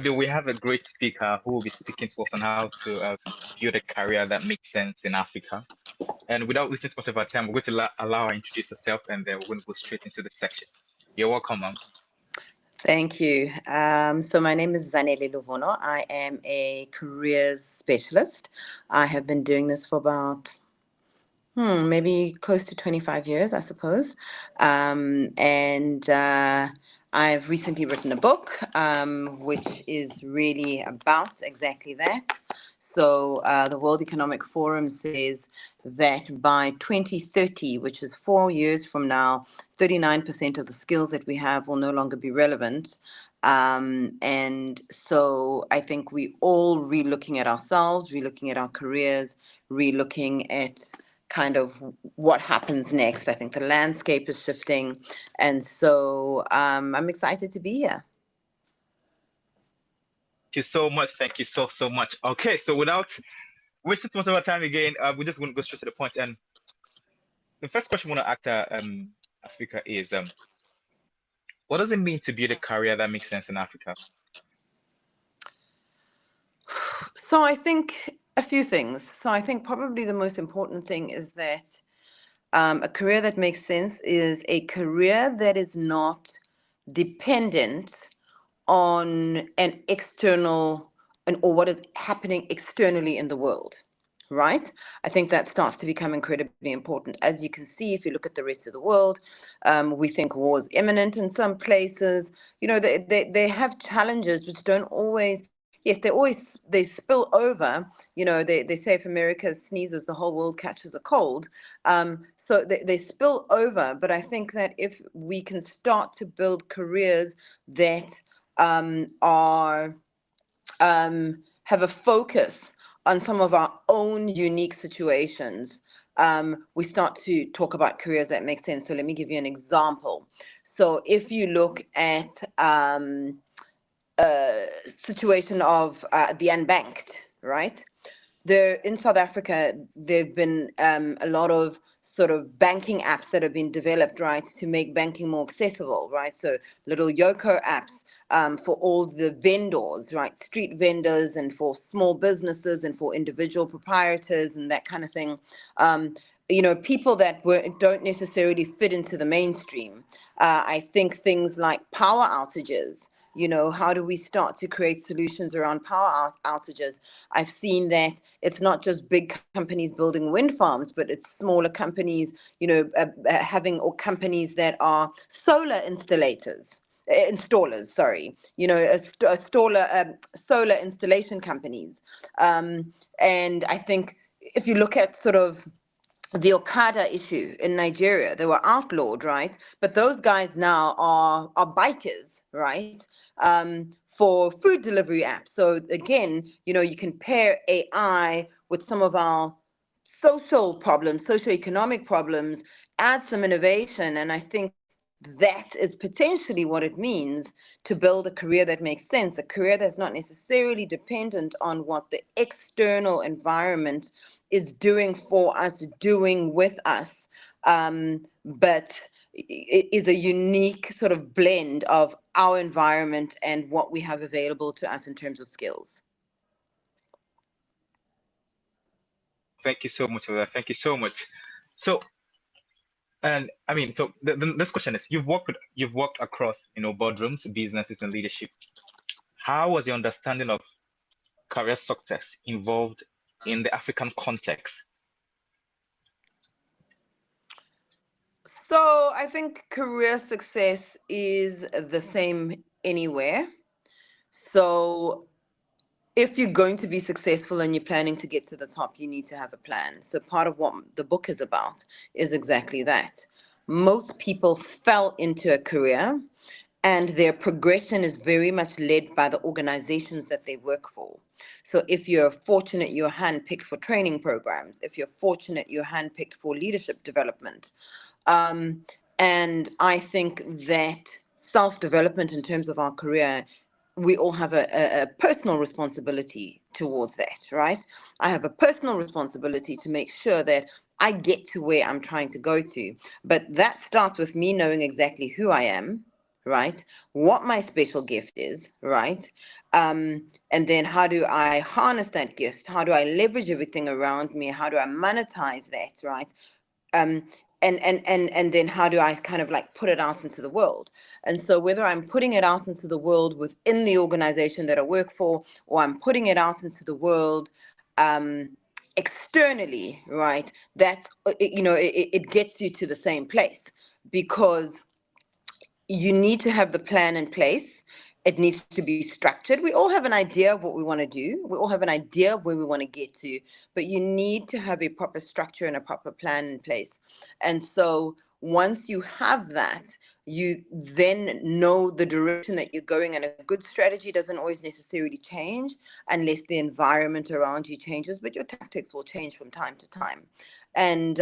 today we have a great speaker who will be speaking to us on how to build a career that makes sense in Africa. And without wasting too much of our time, we're going to allow her to introduce herself, and then we're going to go straight into the section. You're welcome, ma'am. Thank you. So my name is Zanele Luvuno. I am a careers specialist. I have been doing this for about maybe close to 25 years, I suppose. And I've recently written a book, which is really about exactly that. So the World Economic Forum says that by 2030, which is 4 years from now, 39% of the skills that we have will no longer be relevant. And so I think we all re-looking at ourselves, re-looking at our careers, re-looking at kind of what happens next. I think the landscape is shifting. And so I'm excited to be here. Thank you so much. Thank you so much. Okay, so without wasting too much of our time again, we're just going to go straight to the point. And the first question we want to ask our speaker is, what does it mean to build a career that makes sense in Africa? So I think a few things. So I think probably the most important thing is that a career that makes sense is a career that is not dependent on an external or what is happening externally in the world, right? I think that starts to become incredibly important. As you can see, if you look at the rest of the world, we think war is imminent in some places. You know, they have challenges which don't always, yes, they spill over. You know, they say if America sneezes, the whole world catches a cold. So they spill over. But I think that if we can start to build careers that are have a focus on some of our own unique situations, we start to talk about careers that make sense. So let me give you an example. So if you look at situation of the unbanked, right? There in South Africa, there've been a lot of sort of banking apps that have been developed, right, to make banking more accessible, right? So little Yoko apps for all the vendors, right, street vendors, and for small businesses and for individual proprietors and that kind of thing. You know, people that don't necessarily fit into the mainstream. I think things like power outages. You know, how do we start to create solutions around power outages? I've seen that it's not just big companies building wind farms, but it's smaller companies, you know, having or companies that are solar installers, sorry, you know, solar installation companies. And I think if you look at sort of the Okada issue in Nigeria, they were outlawed, right? But those guys now are bikers, right? For food delivery apps. So again, you know, you can pair AI with some of our social problems, socioeconomic problems, add some innovation, and I think that is potentially what it means to build a career that makes sense, a career that's not necessarily dependent on what the external environment is doing for us, doing with us, but it is a unique sort of blend of our environment and what we have available to us in terms of skills. Thank you so much for that. Thank you so much. So, and I mean, so the next question is: you've worked across, boardrooms, businesses, and leadership. How was your understanding of career success involved in the African context? So I think career success is the same anywhere. So if you're going to be successful and you're planning to get to the top, you need to have a plan. So part of what the book is about is exactly that. Most people fell into a career and their progression is very much led by the organizations that they work for. So if you're fortunate, you're handpicked for training programs. If you're fortunate, you're handpicked for leadership development. And I think that self-development in terms of our career, we all have a personal responsibility towards that, right? I have a personal responsibility to make sure that I get to where I'm trying to go to. But that starts with me knowing exactly who I am, right? What my special gift is, right? And then how do I harness that gift? How do I leverage everything around me? How do I monetize that, right? um, and then how do I kind of like put it out into the world? And so whether I'm putting it out into the world within the organization that I work for, or I'm putting it out into the world um, externally, right? That's it gets you to the same place, because you need to have the plan in place. It needs to be structured. We all have an idea of what we want to do. We all have an idea of where we want to get to, but you need to have a proper structure and a proper plan in place. And so once you have that, you then know the direction that you're going, and a good strategy doesn't always necessarily change unless the environment around you changes, but your tactics will change from time to time. And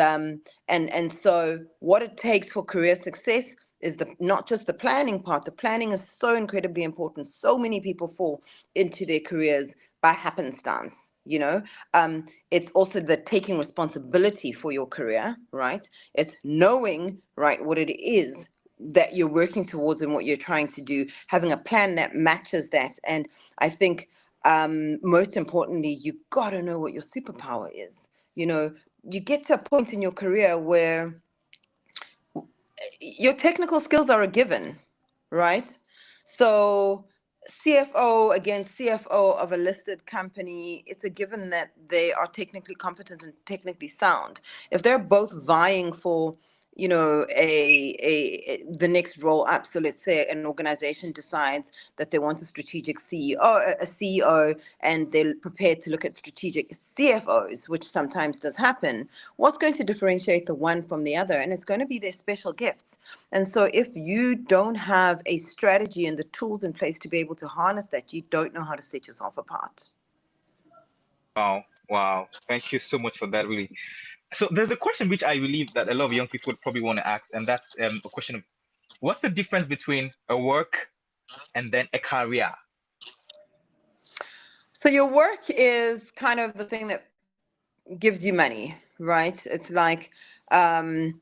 so what it takes for career success is the not just the planning part. The planning is so incredibly important. So many people fall into their careers by happenstance. It's also the taking responsibility for your career, right? It's knowing, right, what it is that you're working towards and what you're trying to do, having a plan that matches that. And I think most importantly, you got to know what your superpower is. You get to a point in your career where your technical skills are a given, right? So CFO against CFO of a listed company, it's a given that they are technically competent and technically sound. If they're both vying for, the next role up, so let's say an organization decides that they want a strategic CEO, a CEO, and they're prepared to look at strategic CFOs, which sometimes does happen. What's going to differentiate the one from the other? And it's going to be their special gifts. And so if you don't have a strategy and the tools in place to be able to harness that, you don't know how to set yourself apart. Wow, wow. Thank you so much for that, really. So there's a question which I believe that a lot of young people would probably want to ask, and that's a question of what's the difference between a work and then a career? So your work is kind of the thing that gives you money, right? It's like, um,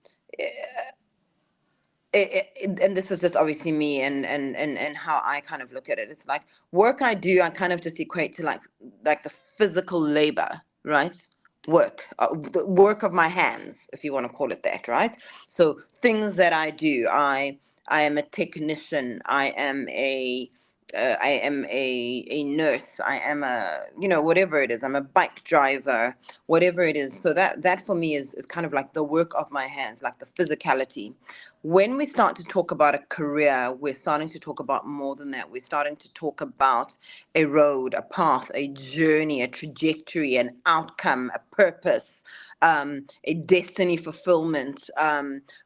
and this is just obviously me and how I kind of look at it. It's like work I do, I kind of just equate to like the physical labor, right? Work, the work of my hands, if you want to call it that, right? So things that I do, I am a technician. I am a nurse. I am a, whatever it is. I'm a bike driver, whatever it is. So that for me is kind of like the work of my hands, like the physicality. When we start to talk about a career, we're starting to talk about more than that. We're starting to talk about a road, a path, a journey, a trajectory, an outcome, a purpose, a destiny fulfillment.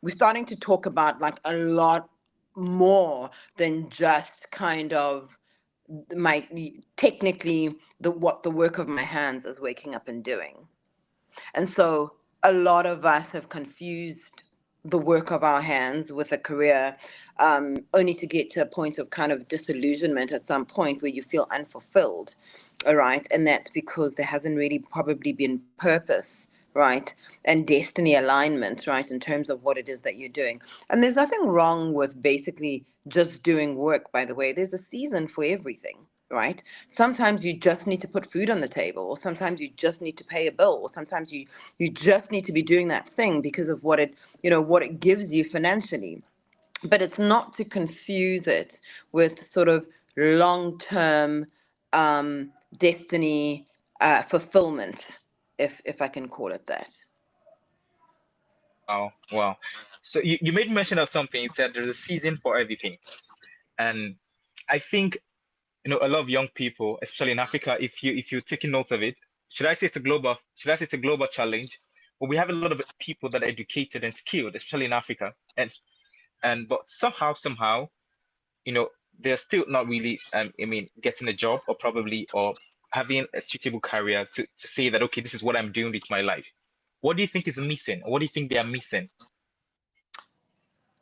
We're starting to talk about like a lot more than just kind of my technically the what the work of my hands is waking up and doing. And so a lot of us have confused the work of our hands with a career, only to get to a point of kind of disillusionment at some point where you feel unfulfilled. All right. And that's because there hasn't really probably been purpose, right? And destiny alignment, right? In terms of what it is that you're doing. And there's nothing wrong with basically just doing work, by the way. There's a season for everything, right? Sometimes you just need to put food on the table, or sometimes you just need to pay a bill, or sometimes you just need to be doing that thing because of what it gives you financially. But it's not to confuse it with sort of long-term destiny fulfillment, if I can call it that. Wow, wow. So you made mention of something. You said there's a season for everything. And I think, a lot of young people, especially in Africa, if you're taking notes of it, should I say it's a global challenge? But we have a lot of people that are educated and skilled, especially in Africa. And but somehow, they're still not really getting a job, or probably, or having a suitable career to say that, okay, this is what I'm doing with my life. What do you think is missing? What do you think they are missing?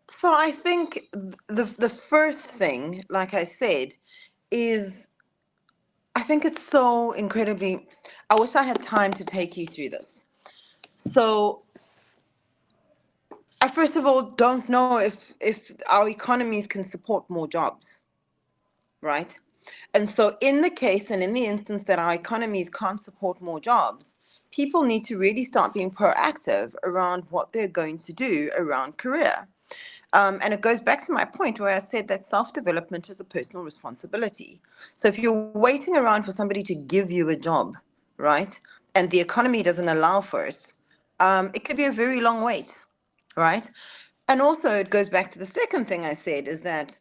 So I think the first thing, like I said, is I think it's so incredibly. I wish I had time to take you through this. So I first of all don't know if our economies can support more jobs, right? And so, in the case and in the instance that our economies can't support more jobs, people need to really start being proactive around what they're going to do around career. And it goes back to my point where I said that self development is a personal responsibility. So, if you're waiting around for somebody to give you a job, right, and the economy doesn't allow for it, it could be a very long wait, right? And also, it goes back to the second thing I said is that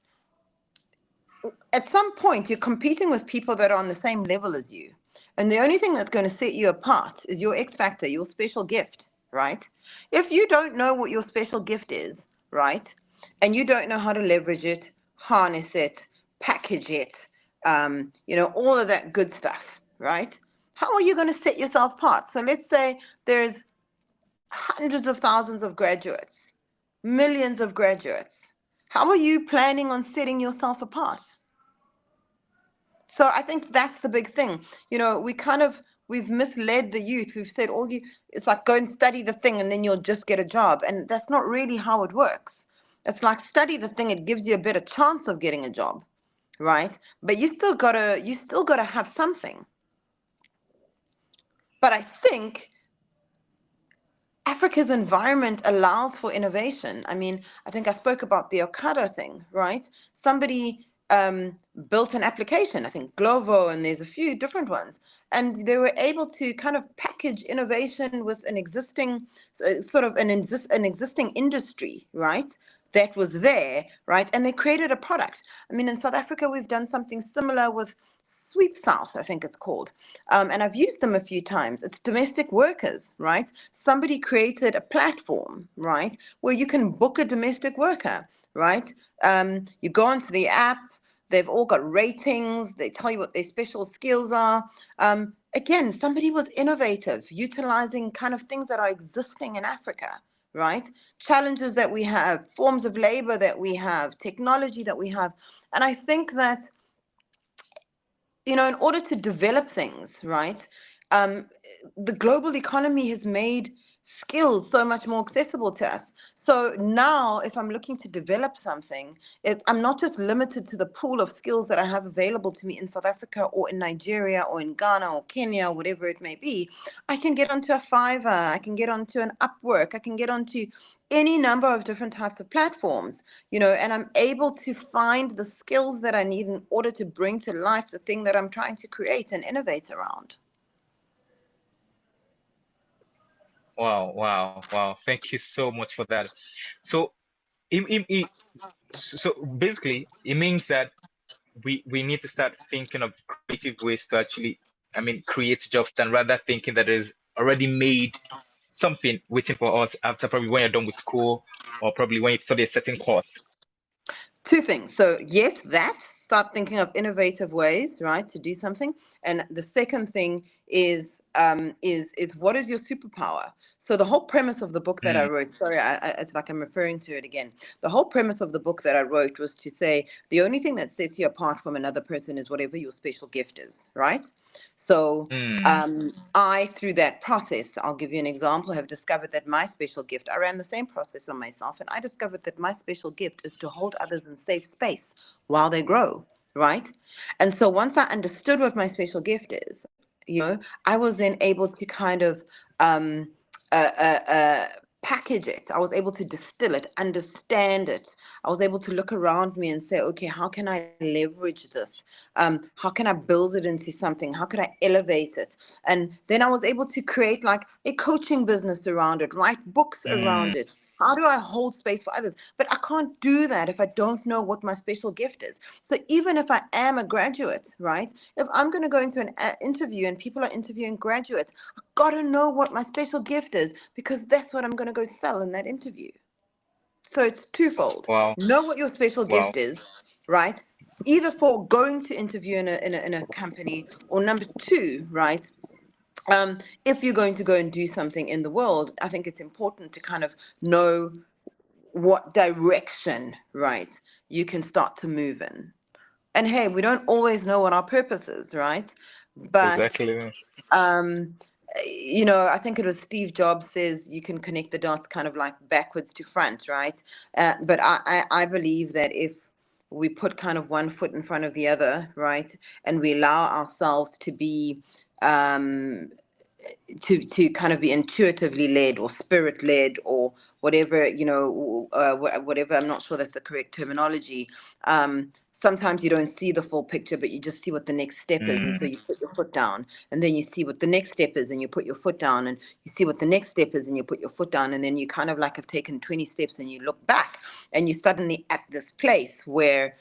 at some point you're competing with people that are on the same level as you. And the only thing that's going to set you apart is your X factor, your special gift, right? If you don't know what your special gift is, right, and you don't know how to leverage it, harness it, package it, all of that good stuff, right? How are you going to set yourself apart? So let's say there's hundreds of thousands of graduates, millions of graduates. How are you planning on setting yourself apart? So I think that's the big thing. We've misled the youth. We've said it's like go and study the thing and then you'll just get a job. And that's not really how it works. It's like study the thing, it gives you a better chance of getting a job, right? But you still gotta have something. But I think Africa's environment allows for innovation. I mean, I think I spoke about the Okada thing, right? Somebody built an application, I think Glovo, and there's a few different ones. And they were able to kind of package innovation with an existing, an existing industry, right? That was there, right? And they created a product. I mean, in South Africa, we've done something similar with Sweep South, I think it's called. And I've used them a few times. It's domestic workers, right? Somebody created a platform, right, where you can book a domestic worker, right? You go onto the app, they've all got ratings, they tell you what their special skills are. Again, somebody was innovative, utilizing kind of things that are existing in Africa, right? Challenges that we have, forms of labor that we have, technology that we have. And I think that in order to develop things, right? Um, the global economy has made skills so much more accessible to us. So now, if I'm looking to develop something, I'm not just limited to the pool of skills that I have available to me in South Africa or in Nigeria or in Ghana or Kenya or whatever it may be. I can get onto a Fiverr, I can get onto an Upwork, I can get onto any number of different types of platforms, and I'm able to find the skills that I need in order to bring to life the thing that I'm trying to create and innovate around. Wow, wow, wow. Thank you so much for that. So, it, so basically, it means that we need to start thinking of creative ways to actually, I mean, create jobs than rather thinking that there's already made something waiting for us after probably when you're done with school or probably when you study a certain course. Two things. So yes, that start thinking of innovative ways, right, to do something. And the second thing is what is your superpower? So the whole premise of the book that I Mm, wrote, sorry, it's like I'm referring to it again. The whole premise of the book that I wrote was to say the only thing that sets you apart from another person is whatever your special gift is, right? So mm, I, through that process, I'll give you an example, have discovered that my special gift, I ran the same process on myself, and I discovered that my special gift is to hold others in safe space while they grow, right? And so once I understood what my special gift is, I was then able to kind of um, uh, uh, uh, package it. I was able to distill it, understand it. I was able to look around me and say, okay, how can I leverage this? How can I build it into something? How could I elevate it? And then I was able to create like a coaching business around it, write books mm. around it. How do I hold space for others? But I can't do that if I don't know what my special gift is. So even if I am a graduate, right? If I'm going to go into an interview and people are interviewing graduates, I got to know what my special gift is because that's what I'm going to go sell in that interview. So it's twofold. Wow, Know what your special wow. gift is, right? Either for going to interview in a company, or number two, right? If you're going to go and do something in the world, I think it's important to kind of know what direction, right, you can start to move in. And hey, we don't always know what our purpose is, right? But Exactly. um, I think it was Steve Jobs says you can connect the dots kind of like backwards to front, right? But I believe that if we put kind of one foot in front of the other, right, and we allow ourselves to be um, to kind of be intuitively led or spirit led or whatever, whatever. I'm not sure that's the correct terminology. Sometimes you don't see the full picture, but you just see what the next step is, and so Mm, you put your foot down, and then you see what the next step is, and you put your foot down, and you see what the next step is, and you put your foot down, and then you kind of like have taken 20 steps, and you look back, and you're suddenly at this place where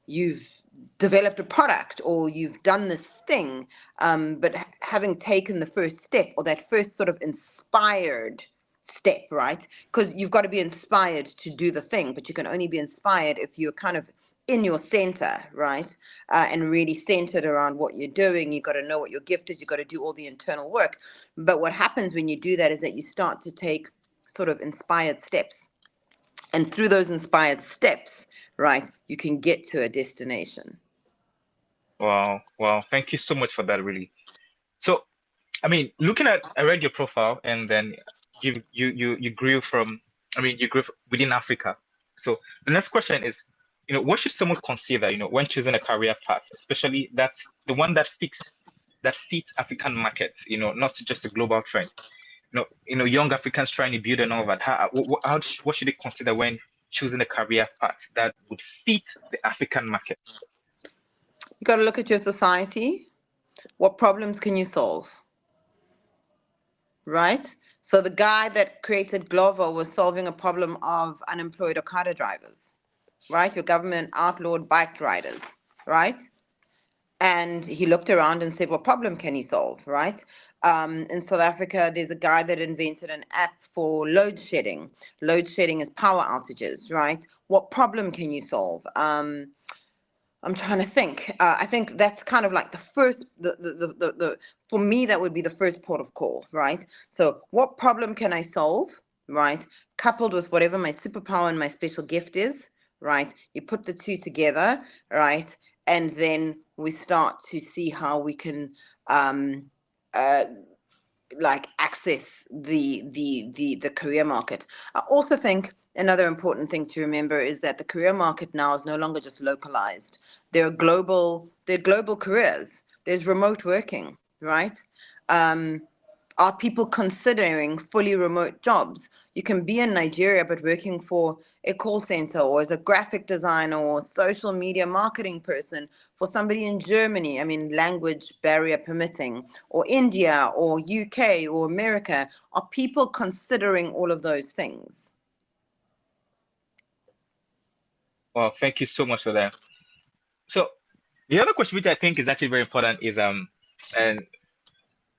you've developed a product or you've done this thing, but having taken the first step or that first sort of inspired step, right? Because you've got to be inspired to do the thing, but you can only be inspired if you're kind of in your center, right? And really centered around what you're doing. You've got to know what your gift is. You've got to do all the internal work. But what happens when you do that is that you start to take sort of inspired steps. And through those inspired steps, right, you can get to a destination. wow, wow. Thank you so much for that, really. So, I mean, I read your profile, and then you grew from, you grew within Africa. So the next question is, what should someone consider, when choosing a career path, especially the one that fits African markets, not just a global trend. Young Africans trying to build and all that. What should they consider when choosing a career path that would fit the African market? You got to look at your society. What problems can you solve, right? So the guy that created Glovo was solving a problem of unemployed Okada drivers, right? Your government outlawed bike riders, right? And he looked around and said, what problem can he solve, right? In South Africa, there's a guy that invented an app for load shedding. Load shedding is power outages, right? What problem can you solve? I'm trying to think. I think that's kind of like the first, for me, that would be the first port of call, right? So, what problem can I solve, right? Coupled with whatever my superpower and my special gift is, right? You put the two together, right? And then we start to see how we can um, uh, like access the career market. I also think another important thing to remember is that the career market now is no longer just localized. There are global careers. There's remote working, right? Um, are people considering fully remote jobs? You can be in Nigeria but working for a call center or as a graphic designer or social media marketing person for somebody in Germany, I mean, language barrier permitting, or India or UK or America. Are people considering all of those things? Well, thank you so much for that. So the other question, which I think is actually very important, and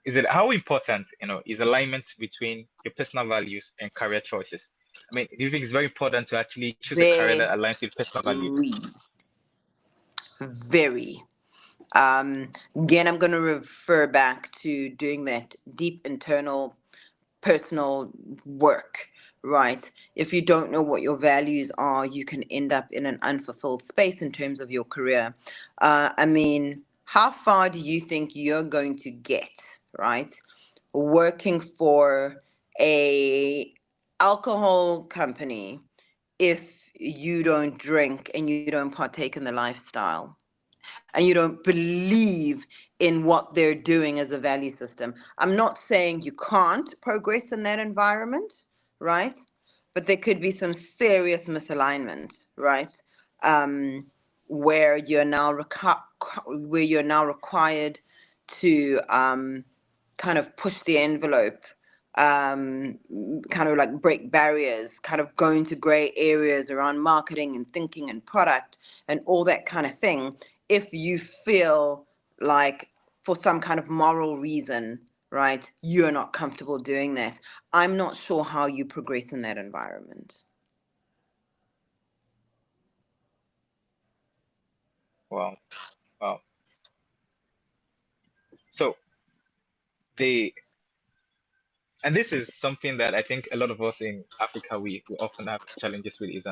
is it how important, is alignment between your personal values and career choices? Do you think it's very important to actually choose a career Very, that aligns with personal values? very. Again, I'm going to refer back to doing that deep internal personal work, right? If you don't know what your values are, you can end up in an unfulfilled space in terms of your career. How far do you think you're going to get, right? Working for a alcohol company if you don't drink and you don't partake in the lifestyle and you don't believe in what they're doing as a value system. I'm not saying you can't progress in that environment, right? But there could be some serious misalignment, right? Um, where you're now required to kind of push the envelope, kind of like break barriers, kind of go into gray areas around marketing and thinking and product and all that kind of thing. If you feel like for some kind of moral reason, right, you're not comfortable doing that, I'm not sure how you progress in that environment. Wow, wow. So the and this is something that I think a lot of us in Africa we often have challenges with is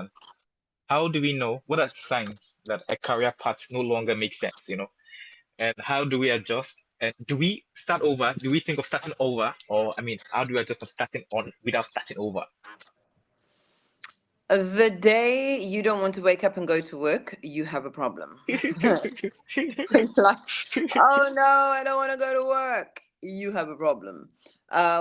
how do we know what are signs that a career path no longer makes sense, and how do we adjust And do we start over? Do we think of starting over? Or, I mean, how do we adjust of starting on without starting over? The day you don't want to wake up and go to work, you have a problem. Like, oh no, I don't want to go to work. You have a problem.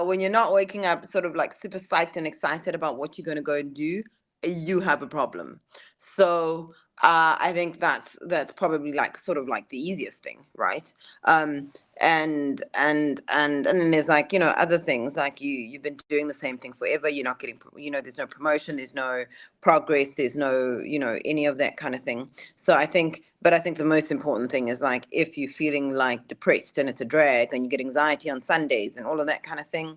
When you're not waking up sort of like super psyched and excited about what you're going to go and do, you have a problem. So I think that's probably like sort of like the easiest thing, right? Um, and then there's like, other things like you've been doing the same thing forever. You're not getting, there's no promotion, there's no progress, there's no, any of that kind of thing. So but I think the most important thing is like if you're feeling like depressed and it's a drag and you get anxiety on Sundays and all of that kind of thing,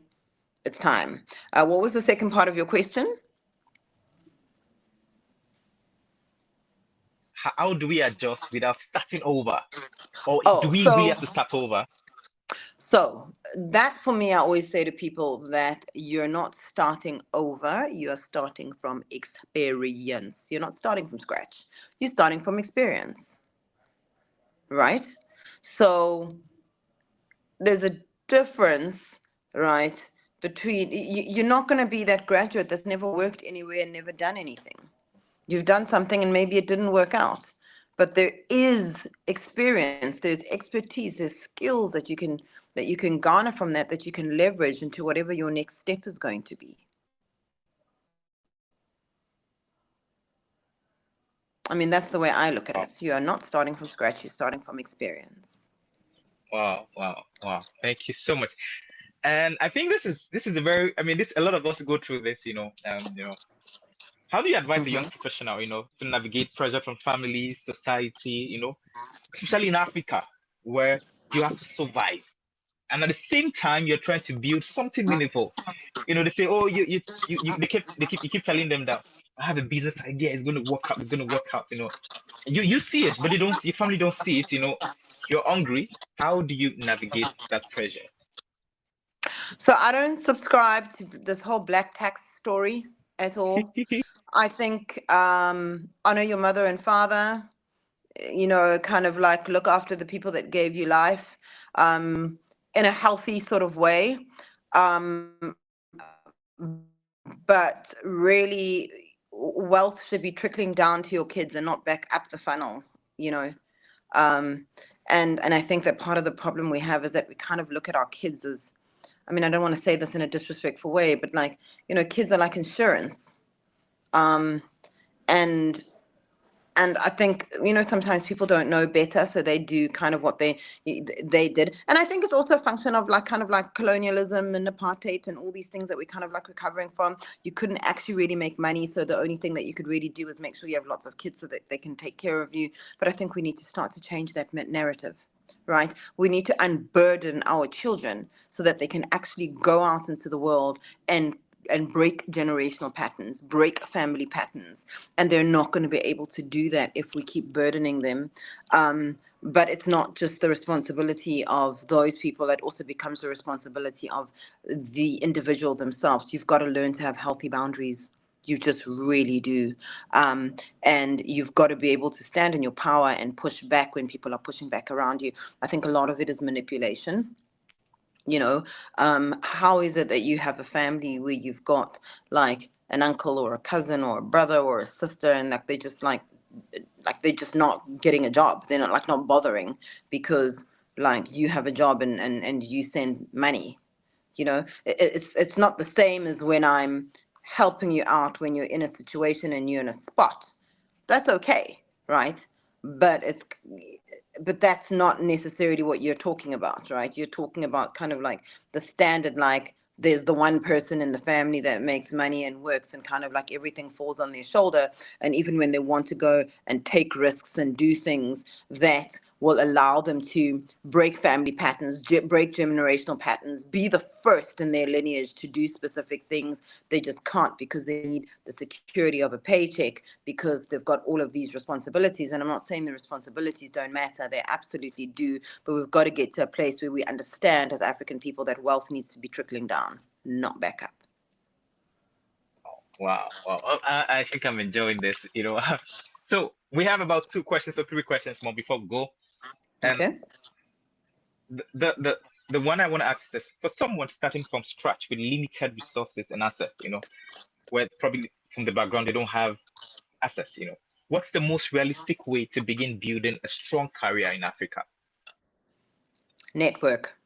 it's time. What was the second part of your question? How do we adjust without starting over? Or do Oh, we really have to start over? so that for me, I always say to people that you're not starting over, you're starting from experience. You're not starting from scratch. You're starting from experience, right? So there's a difference, right? Between you're not going to be that graduate that's never worked anywhere and never done anything. You've done something and maybe it didn't work out, but there is experience, there's expertise, there's skills that you can garner from that you can leverage into whatever your next step is going to be. I mean, that's the way I look at Wow, it. You are not starting from scratch, you're starting from experience. wow, wow, wow. Thank you so much. And I think this is a very, I mean, this a lot of us go through this, how do you advise a young Hmm. professional, to navigate pressure from family, society, especially in Africa, where you have to survive, and at the same time you're trying to build something meaningful. They say, oh, you keep telling them that I have a business idea, it's going to work out, it's going to work out. You see it, but they don't see, your family don't see it. You're hungry. How do you navigate that pressure? So I don't subscribe to this whole black tax story at all. I think honor your mother and father, kind of like look after the people that gave you life, in a healthy sort of way. Um, but really, wealth should be trickling down to your kids and not back up the funnel, you know. Um, and I think that part of the problem we have is that we kind of look at our kids as, I mean, I don't want to say this in a disrespectful way, but like, kids are like insurance. Um, and and I think sometimes people don't know better, so they do kind of what they did. And I think it's also a function of like kind of like colonialism and apartheid and all these things that we're kind of like recovering from. You couldn't actually really make money, so the only thing that you could really do is make sure you have lots of kids so that they can take care of you. But I think we need to start to change that narrative. Right? We need to unburden our children so that they can actually go out into the world and break generational patterns, break family patterns, and they're not going to be able to do that if we keep burdening them. But it's not just the responsibility of those people; it also becomes the responsibility of the individual themselves. You've got to learn to have healthy boundaries. You just really do. And you've got to be able to stand in your power and push back when people are pushing back around you. I think a lot of it is manipulation. you know how is it that you have a family where you've got like an uncle or a cousin or a brother or a sister, and like they just like they're just not getting a job, they're not bothering because like you have a job and you send money. It's not the same as when I'm helping you out when you're in a situation and you're in a spot. That's okay, right? But it's but that's not necessarily what you're talking about, right? You're talking about kind of like the standard, like there's the one person in the family that makes money and works and kind of like everything falls on their shoulder. And even when they want to go and take risks and do things that will allow them to break family patterns, break generational patterns, be the first in their lineage to do specific things, they just can't because they need the security of a paycheck because they've got all of these responsibilities. And I'm not saying the responsibilities don't matter, they absolutely do. But we've got to get to a place where we understand as African people that wealth needs to be trickling down, not back up. Wow, wow. I think I'm enjoying this. So we have about two questions or three questions more before we go. And Okay. The one I want to ask is for someone starting from scratch with limited resources and assets, where probably from the background they don't have access, what's the most realistic way to begin building a strong career in Africa? Network.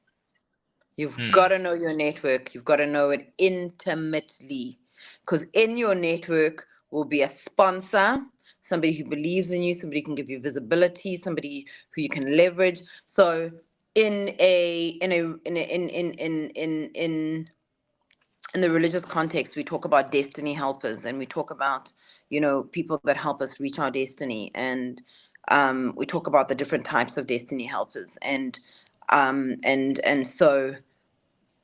You've got Hmm. to know your network. You've got to know it intimately. Because in your network will be a sponsor, somebody who believes in you, somebody who can give you visibility, somebody who you can leverage. So in the religious context, we talk about destiny helpers, and we talk about, people that help us reach our destiny. And we talk about the different types of destiny helpers. And so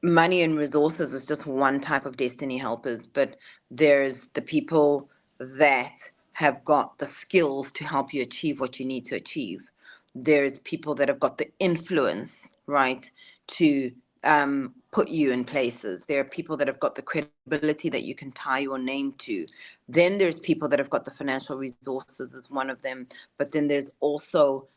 money and resources is just one type of destiny helpers, but there's the people that have got the skills to help you achieve what you need to achieve. There's people that have got the influence, right, to put you in places. There are people that have got the credibility that you can tie your name to. Then there's people that have got the financial resources as one of them, but then there's also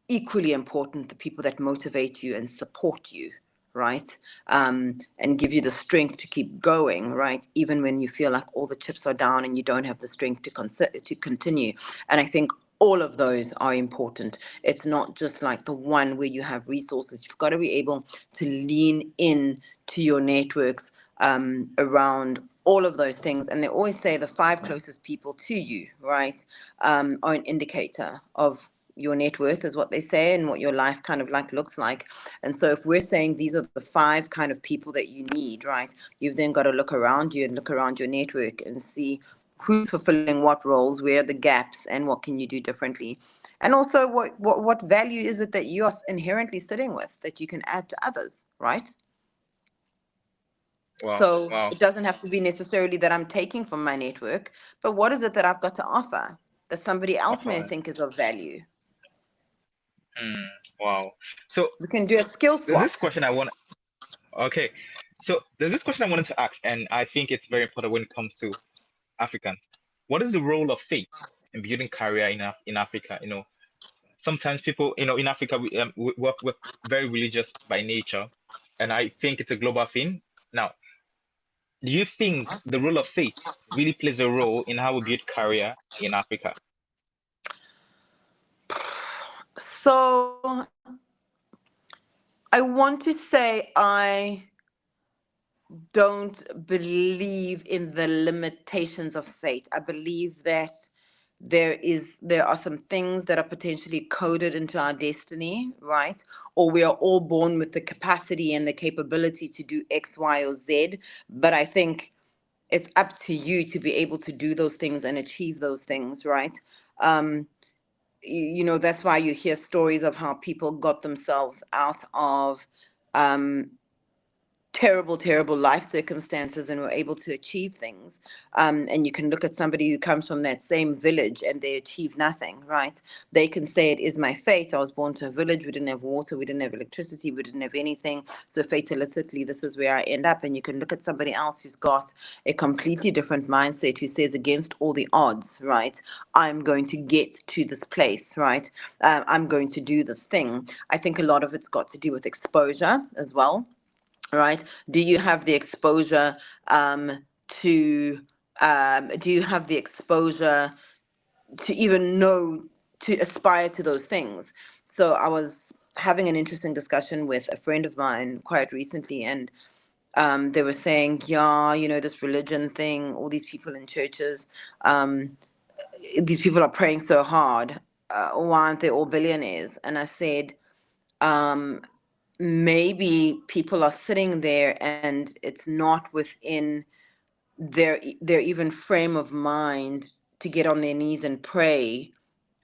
equally important the people that motivate you and support you, right, and give you the strength to keep going, right, even when you feel like all the chips are down and you don't have the strength to continue. And I think all of those are important. It's not just like the one where you have resources. You've got to be able to lean in to your networks around all of those things. And they always say the five closest people to you, right, are an indicator of your net worth, is what they say, and what your life kind of like looks like. And so if we're saying these are the five kind of people that you need, right, you've then got to look around you and look around your network and see who's fulfilling what roles, where are the gaps, and what can you do differently. And also what value is it that you are inherently sitting with that you can add to others, right? Wow, So wow. it doesn't have to be necessarily that I'm taking from my network, but what is it that I've got to offer that somebody else may Offer. think is of value? Hmm. Wow. So We can do a skill there's this swap. question I want. Okay. So there's this question I wanted to ask, and I think it's very important when it comes to Africans. What is the role of faith in building career in Africa? Sometimes people, in Africa, we're very religious by nature, and I think it's a global thing. Now, do you think the role of faith really plays a role in how we build career in Africa? So I want to say I don't believe in the limitations of fate. I believe that there are some things that are potentially coded into our destiny, right? Or we are all born with the capacity and the capability to do X, Y, or Z. But I think it's up to you to be able to do those things and achieve those things, right? Um, that's why you hear stories of how people got themselves out of um, terrible life circumstances and were able to achieve things. And you can look at somebody who comes from that same village and they achieve nothing, right? They can say it is my fate. I was born to a village. We didn't have water. We didn't have electricity. We didn't have anything. So fatalistically, this is where I end up. And you can look at somebody else who's got a completely different mindset, who says against all the odds, right, I'm going to get to this place, right? I'm going to do this thing. I think a lot of it's got to do with exposure as well, right? Do you have the exposure to do you have the exposure to even know, to aspire to those things? So I was having an interesting discussion with a friend of mine quite recently, and they were saying, yeah, this religion thing, all these people in churches, um, these people are praying so hard, why aren't they all billionaires? And I said, um, maybe people are sitting there and it's not within their even frame of mind to get on their knees and pray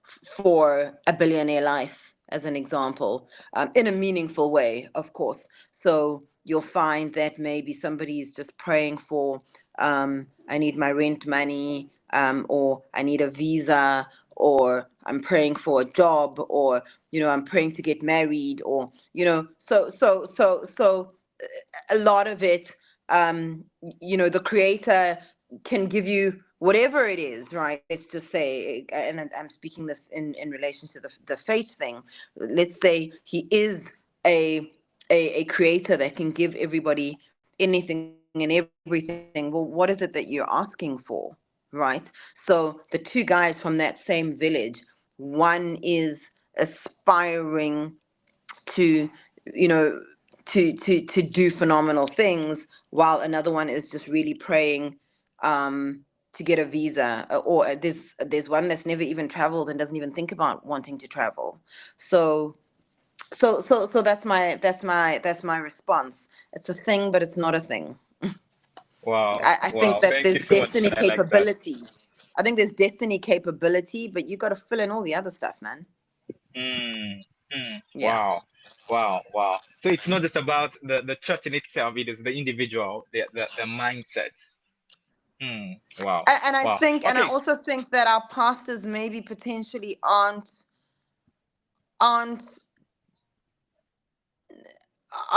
for a billionaire life, as an example, in a meaningful way, of course. So you'll find that maybe somebody is just praying for, I need my rent money, or I need a visa, or I'm praying for a job, or I'm praying to get married, or so a lot of it, the creator can give you whatever it is, right? Let's just say, and I'm speaking this in relation to the faith thing. Let's say he is a a creator that can give everybody anything and everything. Well, what is it that you're asking for, right? So the two guys from that same village, one is aspiring to, you know, to do phenomenal things, while another one is just really praying to get a visa. Or there's one that's never even traveled and doesn't even think about wanting to travel. So so that's my response. It's a thing, but it's not a thing. Wow. I think Wow. that Thank you there's so much. destiny I like that. capability. I think there's destiny capability, but you got to fill in all the other stuff, man. Mm, Yeah. wow. Wow. Wow. So it's not just about the church in itself, it is the individual, the mindset. Wow. Wow. And I Okay. also think that our pastors maybe potentially aren't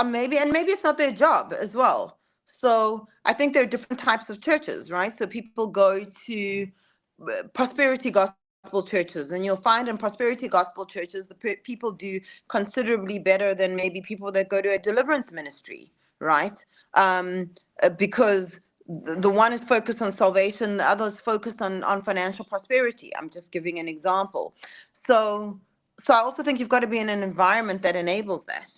maybe it's not their job as well. So I think there are different types of churches, right? So people go to prosperity gospel churches, and you'll find in prosperity gospel churches people do considerably better than maybe people that go to a deliverance ministry, right? Because the one is focused on salvation, the other is focused on financial prosperity. I'm just giving an example. So I also think you've got to be in an environment that enables that.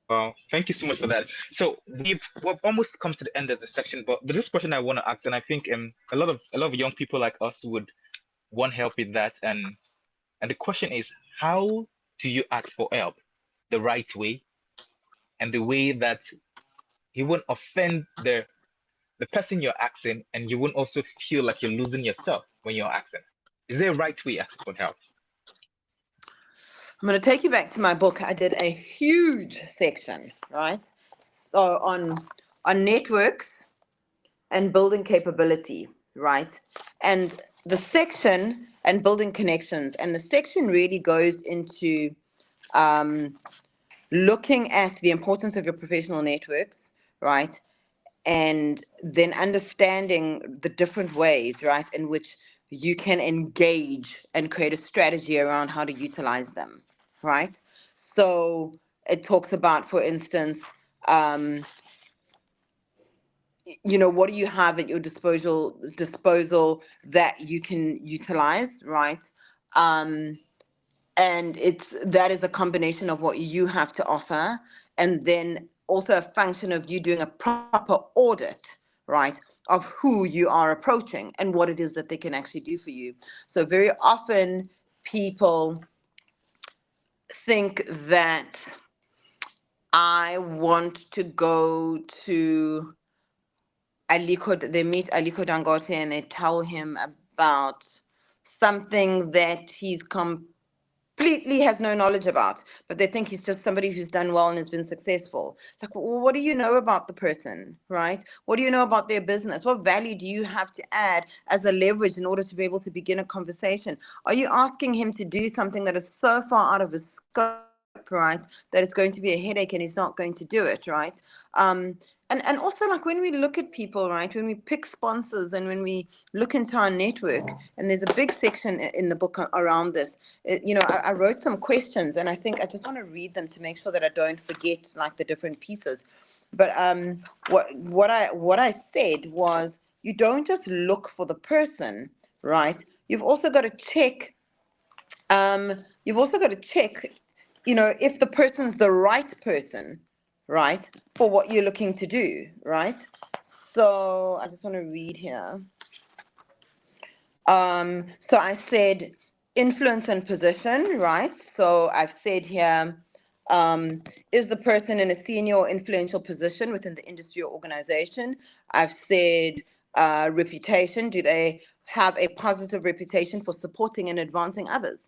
Well, thank you so much for that. So we've almost come to the end of the section, but there's this question I want to ask, and I think a lot of young people like us would want help with that. And the question is, how do you ask for help the right way, and the way that you won't offend the person you're asking, and you won't also feel like you're losing yourself when you're asking? Is there a right way asking for help? I'm going to take you back to my book. I did a huge section, right? So on networks and building capability, right? And the section and building connections, and the section really goes into um, looking at the importance of your professional networks, right? And then understanding the different ways, right, in which you can engage and create a strategy around how to utilize them, right? So it talks about, for instance, um, what do you have at your disposal that you can utilize, right? Um, and that is a combination of what you have to offer, and then also a function of you doing a proper audit, right, of who you are approaching and what it is that they can actually do for you. So very often people think that I want to go to they meet Aliko Dangote and they tell him about something that he's completely has no knowledge about, but they think he's just somebody who's done well and has been successful. Like, well, what do you know about the person, right? What do you know about their business? What value do you have to add as a leverage in order to be able to begin a conversation? Are you asking him to do something that is so far out of his scope, right, that it's going to be a headache and he's not going to do it, right? And also, like, when we look at people, right, when we pick sponsors and when we look into our network, and there's a big section in the book around this. I wrote some questions, and I think I just want to read them to make sure that I don't forget like the different pieces. But what I said was, you don't just look for the person, right? You've also got to check, if the person's the right person, right, for what you're looking to do, right? So I just want to read here. So I said influence and position, right? So I've said here, is the person in a senior or influential position within the industry or organization? I've said reputation. Do they have a positive reputation for supporting and advancing others?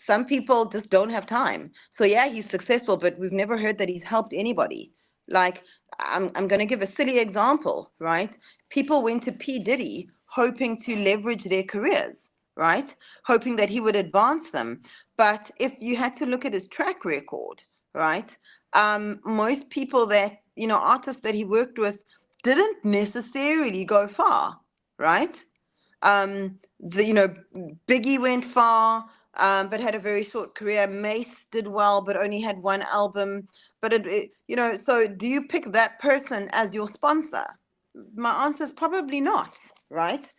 Some people just don't have time. So yeah, he's successful, but we've never heard that he's helped anybody. Like, I'm going to give a silly example, right? People went to P. Diddy hoping to leverage their careers, right? Hoping that he would advance them. But if you had to look at his track record, right? Most people that, artists that he worked with didn't necessarily go far, right? The Biggie went far. but had a very short career. Mace did well, but only had one album. But so do you pick that person as your sponsor? My answer is probably not, right?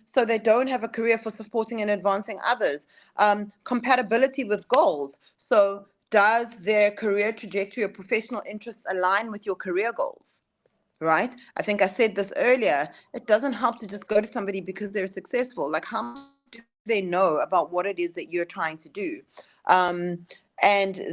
So they don't have a career for supporting and advancing others. Compatibility with goals. So does their career trajectory or professional interests align with your career goals? Right? I think I said this earlier. It doesn't help to just go to somebody because they're successful. Like, how much do they know about what it is that you're trying to do? And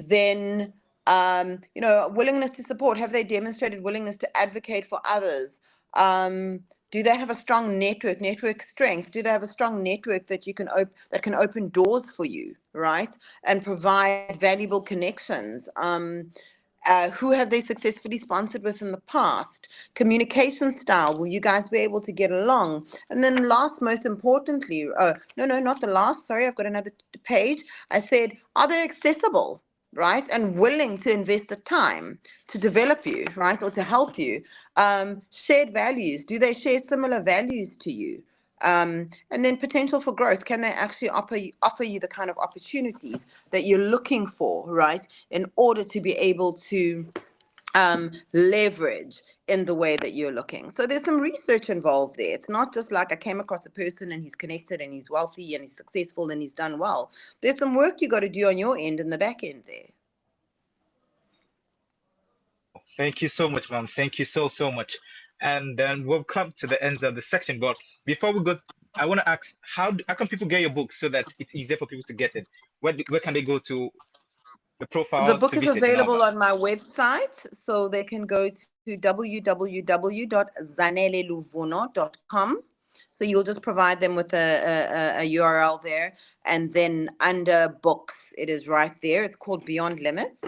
then, willingness to support. Have they demonstrated willingness to advocate for others? Do they have a strong network strength? Do they have a strong network that you can that can open doors for you, right? And provide valuable connections. Who have they successfully sponsored with in the past? Communication style, will you guys be able to get along? And then last, most importantly, no, not the last, sorry, I've got another page. I said, are they accessible, right? And willing to invest the time to develop you, right? Or to help you. Shared values, do they share similar values to you? And then potential for growth. Can they actually offer you the kind of opportunities that you're looking for, right? In order to be able to leverage in the way that you're looking. So there's some research involved there. It's not just like I came across a person and he's connected and he's wealthy and he's successful and he's done well. There's some work you got to do on your end and the back end there. Wow, thank you so much, ma'am. Thank you so, so much. And then we'll come to the end of the section. But before we go, I want to ask, how can people get your book so that it's easier for people to get it? Where can they go to the The profile book to is visit and all available that? on my website, so they can go to www.zaneleluvuno.com. So you'll just provide them with a URL there, and then under books, it is right there. It's called Beyond Limits.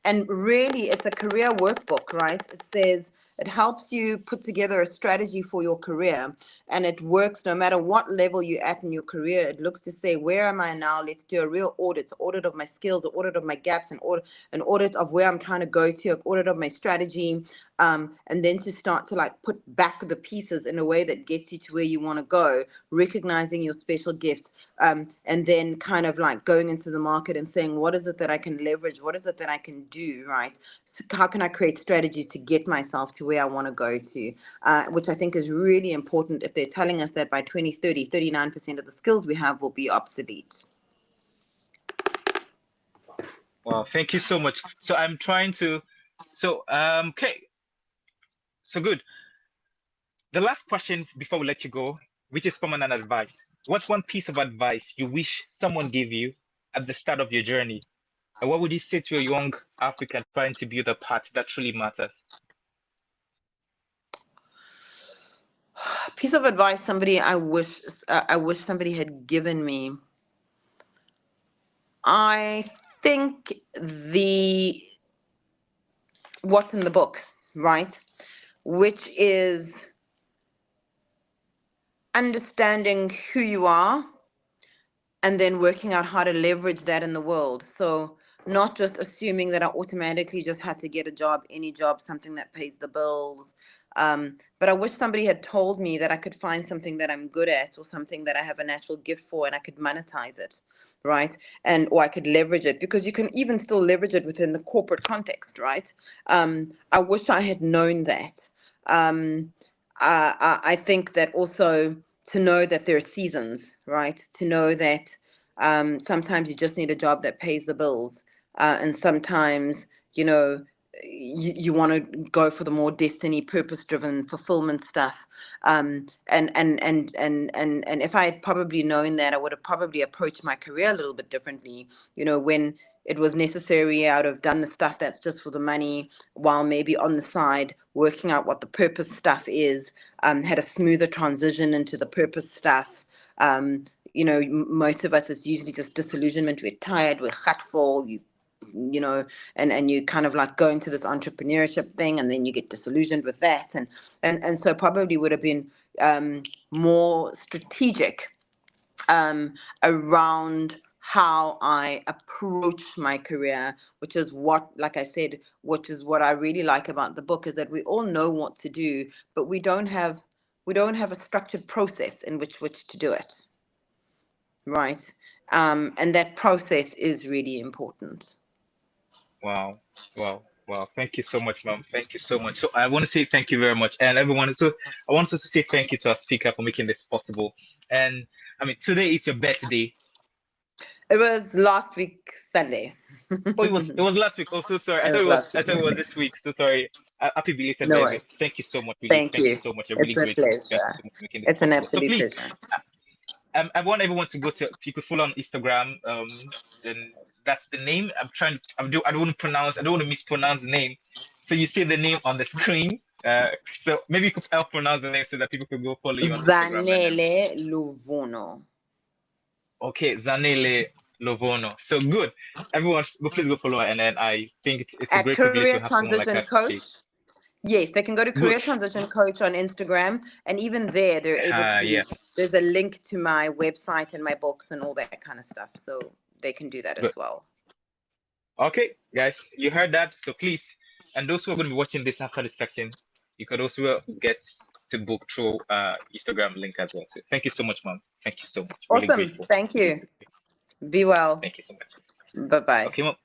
And really, it's a career workbook, right? It says it helps you put together a strategy for your career, and it works no matter what level you're at in your career. It looks to say, where am I now? Let's do a real audit of my skills, an audit of my gaps, an audit of where I'm trying to go to, an audit of my strategy, and then to start to like put back the pieces in a way that gets you to where you want to go, recognizing your special gifts, and then kind of like going into the market and saying, what is it that I can leverage? What is it that I can do, right? So how can I create strategies to get myself to where I want to go to, which I think is really important if they're telling us that by 2030, 39% of the skills we have will be obsolete. Well, thank you so much. So I'm trying to, okay, so good. The last question before we let you go, which is common and advice. What's one piece of advice you wish someone gave you at the start of your journey? And what would you say to a young African trying to build a path that truly matters? Piece of advice somebody I wish somebody had given me. I think the what's in the book, right? Which is understanding who you are and then working out how to leverage that in the world. So not just assuming that I automatically just had to get a job, any job, something that pays the bills. But I wish somebody had told me that I could find something that I'm good at or something that I have a natural gift for and I could monetize it, right? And or I could leverage it, because you can even still leverage it within the corporate context, right? I wish I had known that. I think that also, to know that there are seasons, right? To know that sometimes you just need a job that pays the bills, and sometimes, you know, you want to go for the more destiny, purpose-driven, fulfillment stuff. And if I had probably known that, I would have probably approached my career a little bit differently. When it was necessary, I would have done the stuff that's just for the money, while maybe on the side working out what the purpose stuff is. Had a smoother transition into the purpose stuff. Most of us, it's usually just disillusionment. We're tired, we're hurtful, and you kind of like go into this entrepreneurship thing, and then you get disillusioned with that, and so probably would have been more strategic around how I approach my career, which is what, like I said, which is what I really like about the book, is that we all know what to do, but we don't have a structured process in which to do it, right? And that process is really important. Wow, wow, wow. Thank you so much, ma'am. Thank you so much. So I want to say thank you very much. And everyone, so I want us to say thank you to our speaker for making this possible. And I mean, today is your birthday. It was last week, Sunday. Oh, it was last week. Oh, so sorry. I It thought was it was last I week, thought it was Sunday. this week. So sorry. Happy belated No birthday. worries. Thank you so much, really. Thank Thank you you. so much. I'm really It's a grateful. Thank you pleasure. so much for making this It's an possible. So absolute please, pleasure. I want everyone to go to, if you could follow on Instagram, then that's the name. I don't want to pronounce, I don't want to mispronounce the name. So you see the name on the screen. So maybe you could help pronounce the name so that people could go follow you on Instagram and then, Zanele Luvuno. okay, Zanele Luvuno. So good. Everyone, please go follow her. And then I think it's a At great privilege Career to have someone like Transition her. Coach. Yes, they can go to Good. Career Transition Coach on Instagram, and even there, they're able to. Yeah. There's a link to my website and my books and all that kind of stuff, so they can do that as Good. well. Okay, guys, you heard that. So please, and those who are going to be watching this after this section, you could also get to book through Instagram link as well. So thank you so much, mom. Thank you so much. Really Awesome. grateful. Thank Really you. grateful. Be well. Thank you so much. Bye bye. Okay, mom.